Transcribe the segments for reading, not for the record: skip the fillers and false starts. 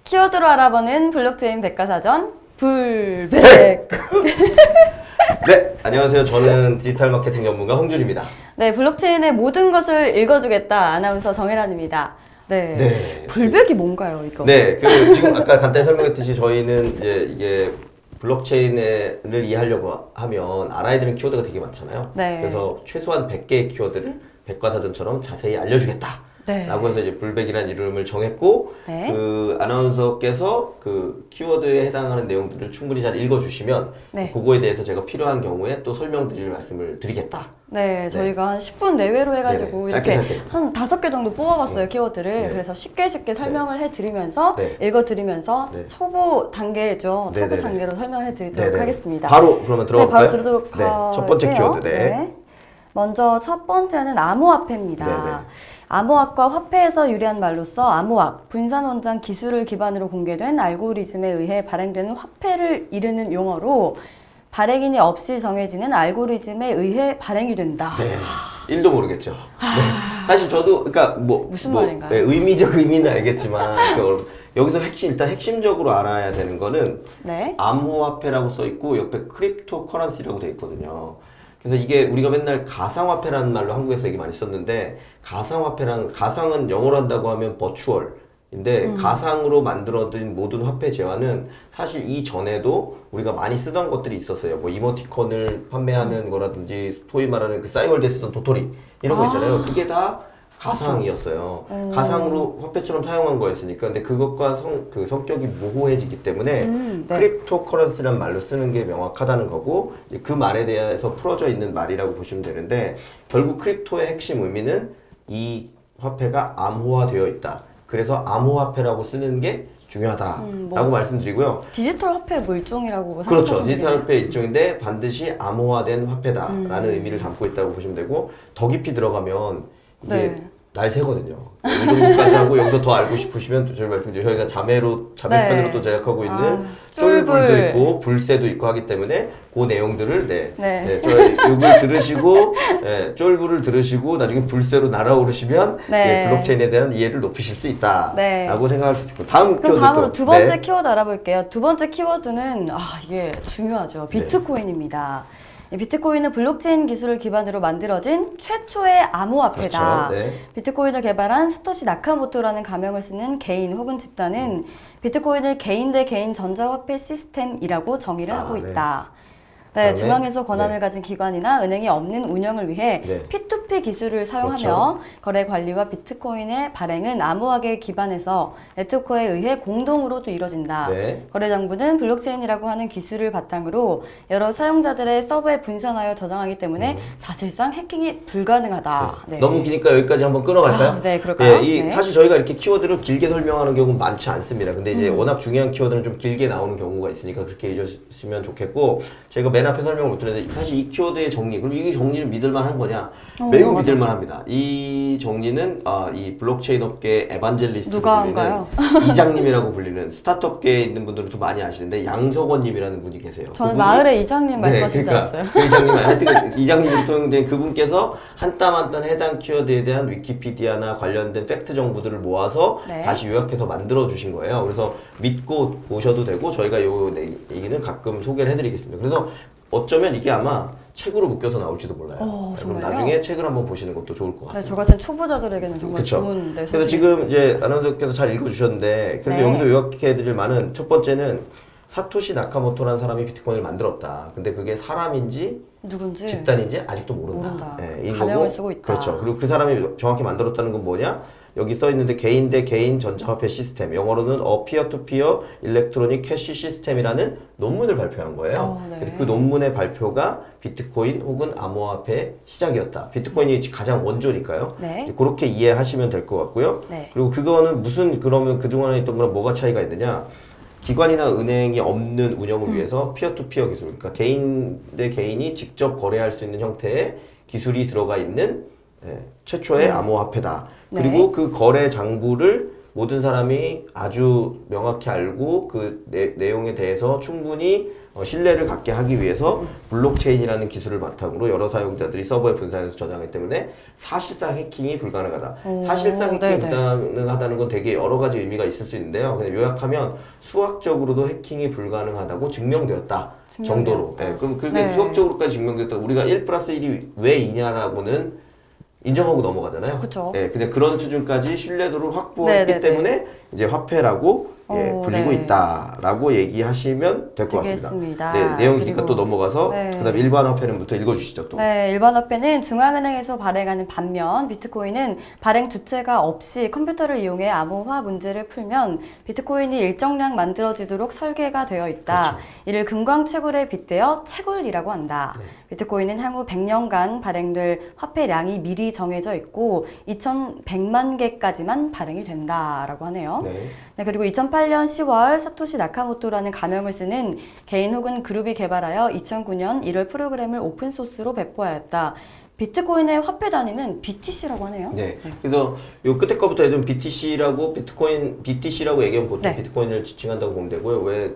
키워드로 알아보는 블록체인 백과사전 불백. 네, 안녕하세요. 저는 디지털 마케팅 전문가 홍준입니다. 네, 블록체인의 모든 것을 읽어주겠다. 아나운서 정혜란입니다. 네. 네. 불백이 뭔가요, 이거? 네, 지금 아까 간단히 설명했듯이 저희는 이제 이게 블록체인을 이해하려고 하면 알아야 되는 키워드가 되게 많잖아요. 네. 그래서 최소한 100개의 키워드를 백과사전처럼 자세히 알려주겠다. 네. 라고 해서 이제 불백이라는 이름을 정했고, 네. 그 아나운서께서 그 키워드에 해당하는 내용들을 충분히 잘 읽어주시면, 네. 그거에 대해서 제가 필요한 경우에 또 설명드릴 말씀을 드리겠다. 네, 저희가 한 10분 내외로 해가지고 네네. 짧게 이렇게 짧게. 한 5개 정도 뽑아봤어요, 키워드를. 네. 그래서 쉽게 설명을 해드리면서, 네. 읽어드리면서 네. 초보 단계죠. 초보 네네네. 단계로 설명을 해드리도록 네네. 하겠습니다. 바로 그러면 들어가 네, 바로 볼까요? 들도록 네, 첫 번째 할게요. 키워드. 네. 먼저 첫 번째는 암호화폐입니다. 네네. 암호학과 화폐에서 유래한 말로써 암호학, 분산원장 기술을 기반으로 공개된 알고리즘에 의해 발행되는 화폐를 이르는 용어로 발행인이 없이 정해지는 알고리즘에 의해 발행이 된다. 네. 1도 모르겠죠. 네. 사실 저도, 그러니까 무슨 말인가요? 네, 의미적 의미는 알겠지만, 여기서 일단 핵심적으로 알아야 되는 거는 네. 암호화폐라고 써 있고, 옆에 크립토 커런시라고 돼 있거든요. 그래서 이게 우리가 맨날 가상화폐라는 말로 한국에서 얘기 많이 썼는데, 가상은 영어로 한다고 하면 버추얼인데, 가상으로 만들어진 모든 화폐 재화는 사실 이전에도 우리가 많이 쓰던 것들이 있었어요. 뭐 이모티콘을 판매하는 거라든지, 소위 말하는 그 싸이월드에 쓰던 도토리 이런 거 있잖아요. 그게 다 가상이었어요. 가상으로 화폐처럼 사용한 거였으니까. 근데 그것과 성격이 모호해지기 때문에 네. 크립토 커런시란 말로 쓰는 게 명확하다는 거고, 이제 그 말에 대해서 풀어져 있는 말이라고 보시면 되는데, 결국 크립토의 핵심 의미는 이 화폐가 암호화되어 있다. 그래서 암호화폐라고 쓰는 게 중요하다라고 말씀드리고요. 디지털 화폐 뭐 일종이라고 그렇죠. 생각하시면 디지털 되겠네요. 화폐의 일종인데 반드시 암호화된 화폐다라는 의미를 담고 있다고 보시면 되고, 더 깊이 들어가면 이게 네. 날 새거든요. 이 정도까지 하고 여기서 더 알고 싶으시면 또 저희 말씀드리죠. 저희가 자매편으로 네. 또 제작하고 있는 쫄불. 쫄불도 있고 불새도 있고 하기 때문에 그 내용들을 네. 저희 이걸 들으시고 쫄불을 들으시고 나중에 불새로 날아오르시면 네. 블록체인에 대한 이해를 높이실 수 있다라고 네. 생각할 수 있고, 다음 그럼 키워드 다음으로 또. 두 번째 네. 키워드 알아볼게요. 두 번째 키워드는 이게 중요하죠. 네. 비트코인입니다. 이 비트코인은 블록체인 기술을 기반으로 만들어진 최초의 암호화폐다. 그렇죠. 네. 비트코인을 개발한 사토시 나카모토라는 가명을 쓰는 개인 혹은 집단은 비트코인을 개인 대 개인 전자화폐 시스템이라고 정의를 하고 네. 있다. 네, 다음에, 중앙에서 권한을 가진 기관이나 은행이 없는 운영을 위해 네. P2P 기술을 사용하며 그렇죠. 거래 관리와 비트코인의 발행은 암호화폐에 기반해서 네트워크에 의해 공동으로도 이뤄진다. 네. 거래 장부는 블록체인이라고 하는 기술을 바탕으로 여러 사용자들의 서버에 분산하여 저장하기 때문에 사실상 해킹이 불가능하다. 네. 너무 기니까 여기까지 한번 끊어갈까요? 네, 그럴까요? 네. 사실 저희가 이렇게 키워드를 길게 설명하는 경우는 많지 않습니다. 근데 이제 워낙 중요한 키워드는 좀 길게 나오는 경우가 있으니까 그렇게 해주시면 좋겠고, 제가 맨 앞에 설명을 못 드렸는데 사실 이 키워드의 정리, 그럼 이 정리는 믿을만한 거냐? 매우 맞아. 믿을만합니다. 이 정리는 이 블록체인 업계 에반젤리스트로 누가 불리는 한가요? 이장님이라고 불리는 스타트업계에 있는 분들은 또 많이 아시는데 양석원님이라는 분이 계세요. 저는 그분이 마을의 이장님 말씀하신 줄 그러니까 알았어요. 그 이장님, 하여튼 이장님으로 통용된 그분께서 한 땀 한 땀 해당 키워드에 대한 위키피디아나 관련된 팩트 정보들을 모아서 네. 다시 요약해서 만들어 주신 거예요. 그래서 믿고 보셔도 되고, 저희가 요 얘기는 가끔 소개를 해드리겠습니다. 그래서 어쩌면 이게 아마 책으로 묶여서 나올지도 몰라요. 그럼 정말요? 나중에 책을 한번 보시는 것도 좋을 것 네, 같습니다. 저 같은 초보자들에게는 정말 그쵸. 좋은 네, 그래서 소식. 지금 이제 아나운서께서 잘 읽어주셨는데, 그래서 네. 여기도 요약해드릴 만은, 첫 번째는 사토시 나카모토라는 사람이 비트코인을 만들었다. 근데 그게 사람인지 누군지 집단인지 아직도 모른다. 이 가명을 거고, 쓰고 있다. 그렇죠. 그리고 그 사람이 정확히 만들었다는 건 뭐냐? 여기 써 있는데 개인 대 개인 전자화폐 시스템, 영어로는 A Peer-to-Peer Electronic Cash System이라는 논문을 발표한 거예요. 네. 그래서 그 논문의 발표가 비트코인 혹은 암호화폐의 시작이었다. 비트코인이 가장 원조니까요. 네. 그렇게 이해하시면 될 것 같고요. 네. 그리고 그거는 그러면 그동안에 있던 거랑 뭐가 차이가 있느냐? 기관이나 은행이 없는 운영을 위해서 피어투피어 기술, 그러니까 개인 대 개인이 직접 거래할 수 있는 형태의 기술이 들어가 있는 최초의 암호화폐다. 네. 그리고 그 거래 장부를 모든 사람이 아주 명확히 알고 그 내용에 대해서 충분히 신뢰를 갖게 하기 위해서 블록체인이라는 기술을 바탕으로 여러 사용자들이 서버에 분산해서 저장하기 때문에 사실상 해킹이 불가능하다. 사실상 해킹이 불가능하다는 건 되게 여러 가지 의미가 있을 수 있는데요. 그냥 요약하면 수학적으로도 해킹이 불가능하다고 증명되었다. 정도로. 네, 그럼 그게 수학적으로까지 증명됐다. 우리가 1 플러스 1이 왜 2냐라고는 인정하고 넘어가잖아요. 그쵸. 네, 근데 그런 수준까지 신뢰도를 확보했기 때문에 이제 화폐라고 불리고 있다라고 얘기하시면 될 것 같습니다. 되겠습니다. 네, 내용이니까 또 넘어가서 그다음에 일반 화폐는부터 읽어주시죠. 또. 네, 일반 화폐는 중앙은행에서 발행하는 반면 비트코인은 발행 주체가 없이 컴퓨터를 이용해 암호화 문제를 풀면 비트코인이 일정량 만들어지도록 설계가 되어 있다. 그렇죠. 이를 금광채굴에 빗대어 채굴이라고 한다. 네. 비트코인은 향후 100년간 발행될 화폐량이 미리 정해져 있고 2,100만 개까지만 발행이 된다라고 하네요. 네, 그리고 2008년 10월 사토시 나카모토라는 가명을 쓰는 개인 혹은 그룹이 개발하여 2009년 1월 프로그램을 오픈소스로 배포하였다. 비트코인의 화폐 단위는 BTC라고 하네요. 네. 그래서 요 끝에 거부터 해좀 BTC라고 BTC라고 얘기하면 보통 비트코인을 지칭한다고 보면 되고요. 왜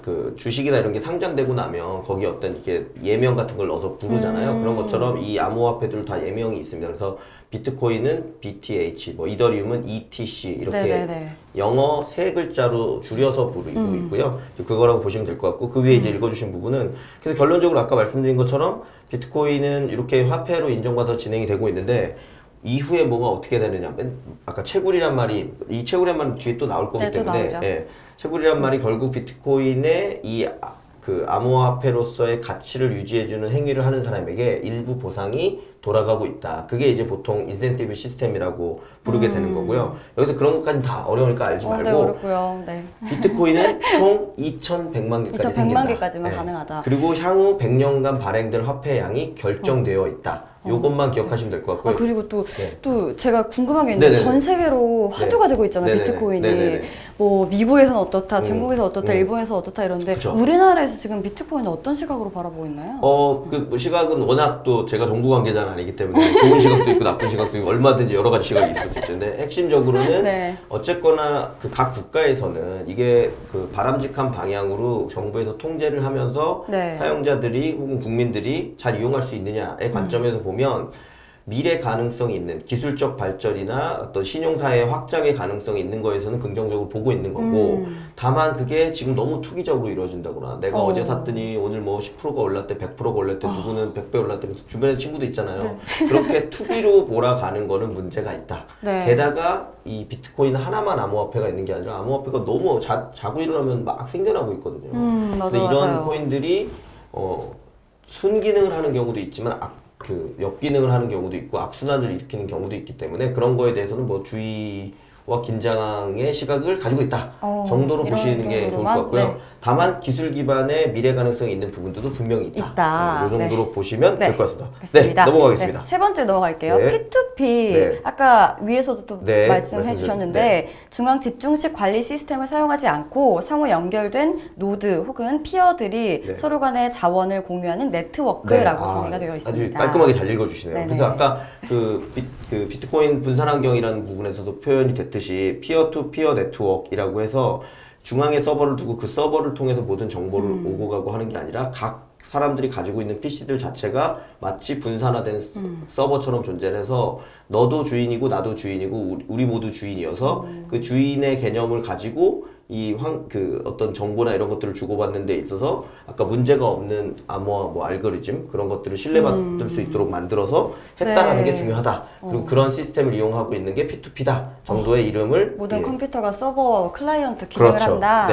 그 주식이나 이런 게 상장되고 나면 거기 어떤 이게 예명 같은 걸 넣어서 부르잖아요. 그런 것처럼 이 암호화폐들 다 예명이 있습니다. 그래서 비트코인은 BTH, 뭐 이더리움은 ETC 이렇게 영어 세 글자로 줄여서 부르고 있고요. 그거라고 보시면 될 것 같고 그 위에 이제 읽어주신 부분은 그래서 결론적으로 아까 말씀드린 것처럼 비트코인은 이렇게 화폐로 인정받아 진행이 되고 있는데 이후에 뭐가 어떻게 되느냐. 아까 채굴이란 말이 이 채굴이란 말은 뒤에 또 나올 거기 때문에 채굴이란 말이 결국 비트코인의 그 암호화폐로서의 가치를 유지해주는 행위를 하는 사람에게 일부 보상이 돌아가고 있다. 그게 이제 보통 인센티브 시스템이라고 부르게 되는 거고요. 여기서 그런 것까지는 다 어려우니까 알지 말고. 네, 어렵고요. 네. 비트코인은 총 2,100만 개까지 2,100만 개까지만 가능하다. 그리고 향후 100년간 발행될 화폐량이 결정되어 있다. 요것만 기억하시면 될 것 같고요. 그리고 또 제가 궁금한 게 있는데 전 세계로 화두가 되고 있잖아요. 비트코인이. 뭐 미국에서는 어떻다, 중국에서 어떻다, 일본에서 어떻다 이런데 우리나라에서 지금 비트코인은 어떤 시각으로 바라보고 있나요? 그 시각은 워낙 또 제가 정부 관계자는 아니기 때문에 좋은 시각도 있고 나쁜 시각도 있고 얼마든지 여러 가지 시각이 있을 수 있죠. 근데 핵심적으로는 어쨌거나 그 각 국가에서는 이게 그 바람직한 방향으로 정부에서 통제를 하면서 사용자들이 혹은 국민들이 잘 이용할 수 있느냐의 관점에서 보면 미래 가능성이 있는 기술적 발전이나 어떤 신용사회 확장의 가능성이 있는 거에서는 긍정적으로 보고 있는 거고 다만 그게 지금 너무 투기적으로 이루어진다거나 내가 어제 샀더니 오늘 뭐 10%가 올랐대 100%가 올랐대 누구는 100배 올랐대 주변에 친구도 있잖아요. 그렇게 투기로 몰아가는 거는 문제가 있다. 게다가 이 비트코인 하나만 암호화폐가 있는 게 아니라 암호화폐가 너무 자고 일어나면 막 생겨나고 있거든요. 그래서 이런 코인들이 순기능을 하는 경우도 있지만 그 역기능을 하는 경우도 있고 악순환을 일으키는 경우도 있기 때문에 그런 거에 대해서는 뭐 주의와 긴장의 시각을 가지고 있다 정도로 보시는 게 좋을 것 같고요. 다만 기술 기반의 미래 가능성이 있는 부분들도 분명히 있다. 이 정도로 보시면 될 것 같습니다. 맞습니다. 넘어가겠습니다. 세 번째 넘어갈게요. P2P 아까 위에서도 또 말씀해 주셨는데 중앙 집중식 관리 시스템을 사용하지 않고 상호 연결된 노드 혹은 피어들이 서로 간의 자원을 공유하는 네트워크라고 정의가 되어 있습니다. 아주 깔끔하게 잘 읽어주시네요. 그래서 아까 그 비트코인 분산 환경이라는 부분에서도 표현이 됐듯이 피어 투 피어 네트워크이라고 해서 중앙에 서버를 두고 그 서버를 통해서 모든 정보를 오고 가고 하는 게 아니라 각 사람들이 가지고 있는 PC들 자체가 마치 분산화된 서버처럼 존재를 해서 너도 주인이고 나도 주인이고 우리 모두 주인이어서 그 주인의 개념을 가지고 그 어떤 정보나 이런 것들을 주고받는 데 있어서 아까 문제가 없는 암호화 뭐 알고리즘 그런 것들을 신뢰받을 수 있도록 만들어서 했다라는 게 중요하다. 그리고 그런 시스템을 이용하고 있는 게 P2P다 정도의 이름을 모든 컴퓨터가 서버 클라이언트 기능을 한다.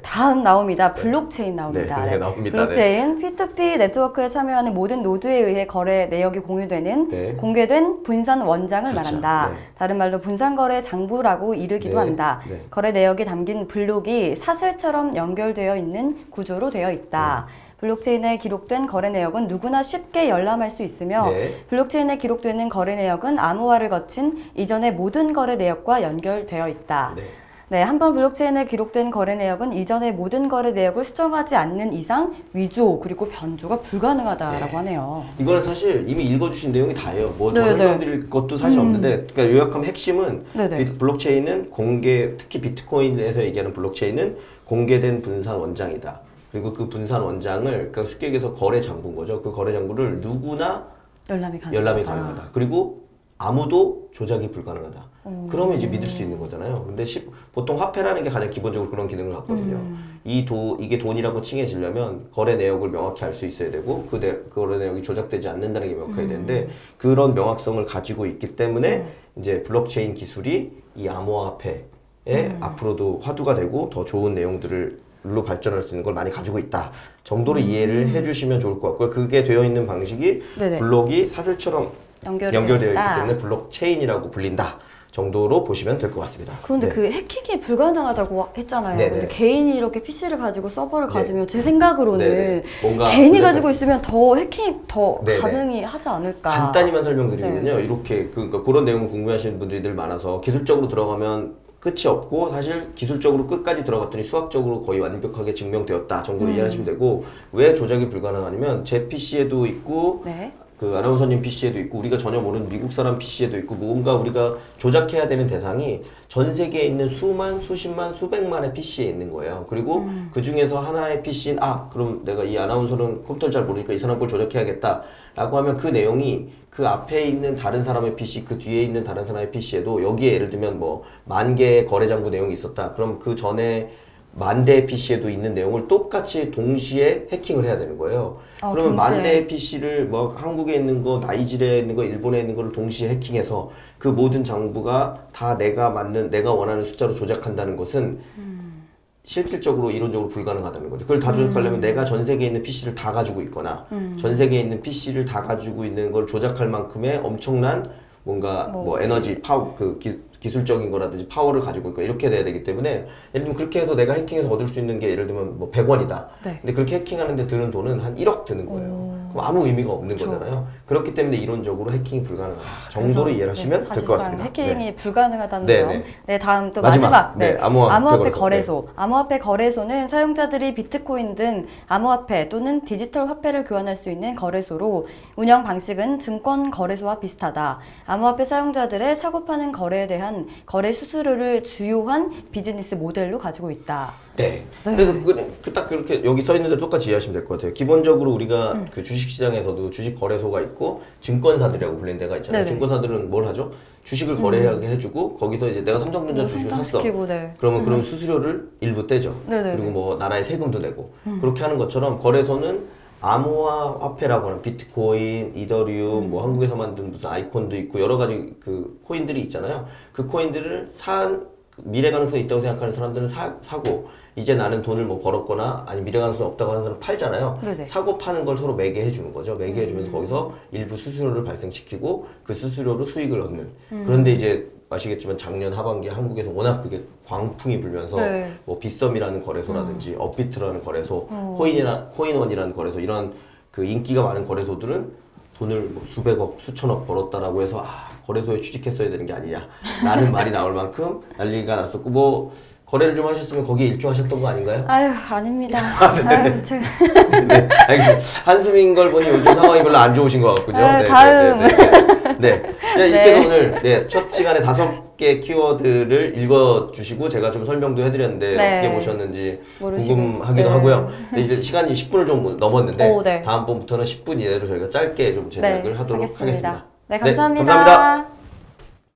다음 나옵니다. 블록체인 나옵니다. 블록체인 P2P 네트워크에 참여하는 모든 노드에 의해 거래 내역이 공유되는 공개된 분산 원장을 말한다. 다른 말로 분산 거래 장부라고 이르기도 한다. 거래 내역이 담긴 블록이 사슬처럼 연결되어 있는 구조로 되어 있다. 블록체인에 기록된 거래 내역은 누구나 쉽게 열람할 수 있으며 블록체인에 기록되는 거래 내역은 암호화를 거친 이전의 모든 거래 내역과 연결되어 있다. 한번 블록체인에 기록된 거래 내역은 이전의 모든 거래 내역을 수정하지 않는 이상 위조 그리고 변조가 불가능하다라고 하네요. 이거는 사실 이미 읽어주신 내용이 다예요. 뭐 더 설명드릴 것도 사실 없는데 그러니까 요약하면 핵심은 블록체인은 특히 비트코인에서 얘기하는 블록체인은 공개된 분산 원장이다. 그리고 그 분산 원장을 그러니까 쉽게 얘기해서 거래 장부인 거죠. 그 거래 장부를 누구나 열람이 가능하다. 그리고 아무도 조작이 불가능하다. 그러면 이제 믿을 수 있는 거잖아요. 근데 보통 화폐라는 게 가장 기본적으로 그런 기능을 갖거든요. 이게 돈이라고 칭해지려면 거래 내역을 명확히 알 수 있어야 되고 그 거래 내역이 조작되지 않는다는 게 명확해야 되는데 그런 명확성을 가지고 있기 때문에 이제 블록체인 기술이 이 암호화폐에 앞으로도 화두가 되고 더 좋은 내용들을 로 발전할 수 있는 걸 많이 가지고 있다 정도로 이해를 해주시면 좋을 것 같고요. 그게 되어 있는 방식이 네네. 블록이 사슬처럼 연결되어 있기 때문에 블록체인이라고 불린다 정도로 보시면 될 것 같습니다. 그런데 네. 그 해킹이 불가능하다고 했잖아요. 네네. 근데 개인이 이렇게 PC를 가지고 서버를 네. 가지면 제 생각으로는 네네. 뭔가 개인이 가지고 있으면 더 해킹이 더 네네. 가능히 하지 않을까. 간단히만 설명드리면요. 이렇게 그러니까 그런 내용을 궁금해하시는 분들이 늘 많아서 기술적으로 들어가면 끝이 없고 사실 기술적으로 끝까지 들어갔더니 수학적으로 거의 완벽하게 증명되었다 정도로 이해하시면 되고 왜 조작이 불가능하냐면 제 PC에도 있고 네. 그 아나운서님 PC에도 있고 우리가 전혀 모르는 미국 사람 PC에도 있고 뭔가 우리가 조작해야 되는 대상이 전 세계에 있는 수만, 수십만, 수백만의 PC에 있는 거예요. 그리고 그 중에서 하나의 PC인 그럼 내가 이 아나운서는 컴퓨터를 잘 모르니까 이 사람 걸 조작해야겠다 라고 하면 그 내용이 그 앞에 있는 다른 사람의 PC, 그 뒤에 있는 다른 사람의 PC에도 여기에 예를 들면 뭐 10,000개의 거래장부 내용이 있었다. 그럼 그 전에 10,000대의 PC에도 있는 내용을 똑같이 동시에 해킹을 해야 되는 거예요. 그러면 동시에. 10,000대의 PC를 뭐 한국에 있는 거, 나이지리아에 있는 거, 일본에 있는 거를 동시에 해킹해서 그 모든 장부가 다 내가 원하는 숫자로 조작한다는 것은 실질적으로 이론적으로 불가능하다는 거죠. 그걸 다 조작하려면 내가 전 세계에 있는 PC를 다 가지고 있거나 전 세계에 있는 PC를 다 가지고 있는 걸 조작할 만큼의 엄청난 뭔가 뭐 에너지 파워 기술적인 거라든지 파워를 가지고 있고 이렇게 돼야 되기 때문에 예를 들면 그렇게 해서 내가 해킹해서 얻을 수 있는 게 예를 들면 뭐 100원이다. 네. 근데 그렇게 해킹하는데 드는 돈은 한 1억 드는 거예요. 그럼 아무 의미가 없는 거잖아요. 그렇기 때문에 이론적으로 해킹이 불가능한 정도로 이해를 하시면 될 것 같습니다. 해킹이 네. 불가능하다는 네, 점. 네. 네, 다음 또 마지막. 마지막. 네, 암호화폐 거래소. 암호화폐 거래소는 사용자들이 비트코인 등 암호화폐 또는 디지털 화폐를 교환할 수 있는 거래소로 운영 방식은 증권 거래소와 비슷하다. 암호화폐 사용자들의 사고 파는 거래에 대한 거래 수수료를 주요한 비즈니스 모델로 가지고 있다. 네. 그래서 딱 그렇게 여기 써 있는 데 똑같이 이해하시면 될 것 같아요. 기본적으로 우리가 그 주식시장에서도 주식 거래소가 있고 증권사들이라고 불리는 데가 있잖아요. 네네. 증권사들은 뭘 하죠? 주식을 거래하게 해주고 거기서 이제 내가 삼성전자 주식을 샀어. 상장시키고, 네. 그러면 수수료를 일부 떼죠. 네네네. 그리고 뭐 나라에 세금도 내고 그렇게 하는 것처럼 거래소는 암호화 화폐라고 하는 비트코인, 이더리움, 뭐 한국에서 만든 무슨 아이콘도 있고 여러 가지 그 코인들이 있잖아요. 그 코인들을 미래 가능성이 있다고 생각하는 사람들은 사고 이제 나는 돈을 뭐 벌었거나 아니 미래 가능성이 없다고 하는 사람 팔잖아요. 네네. 사고 파는 걸 서로 매개해 주는 거죠. 매개해 주면서 거기서 일부 수수료를 발생시키고 그 수수료로 수익을 얻는. 그런데 이제 아시겠지만 작년 하반기에 한국에서 워낙 그게 광풍이 불면서 네. 뭐 빗썸이라는 거래소라든지 업비트라는 거래소, 코인원이라는 거래소 이런 그 인기가 많은 거래소들은 돈을 뭐 수백억, 수천억 벌었다라고 해서 거래소에 취직했어야 되는 게 아니냐라는 말이 나올 만큼 난리가 났었고 뭐 거래를 좀 하셨으면 거기에 일조하셨던 거 아닌가요? 아유, 아닙니다. 아유, 제가. 네, 알겠습니다. 한숨인 걸 보니 요즘 상황이 별로 안 좋으신 것 같군요. 다음. 이렇게 해서 오늘 첫 시간에 5개 키워드를 읽어주시고 제가 좀 설명도 해드렸는데 어떻게 보셨는지 모르시고. 궁금하기도 하고요. 근데 이제 시간이 10분을 좀 넘었는데 네. 다음번부터는 10분 이내로 저희가 짧게 좀 제작을 하도록 하겠습니다. 네, 감사합니다. 감사합니다.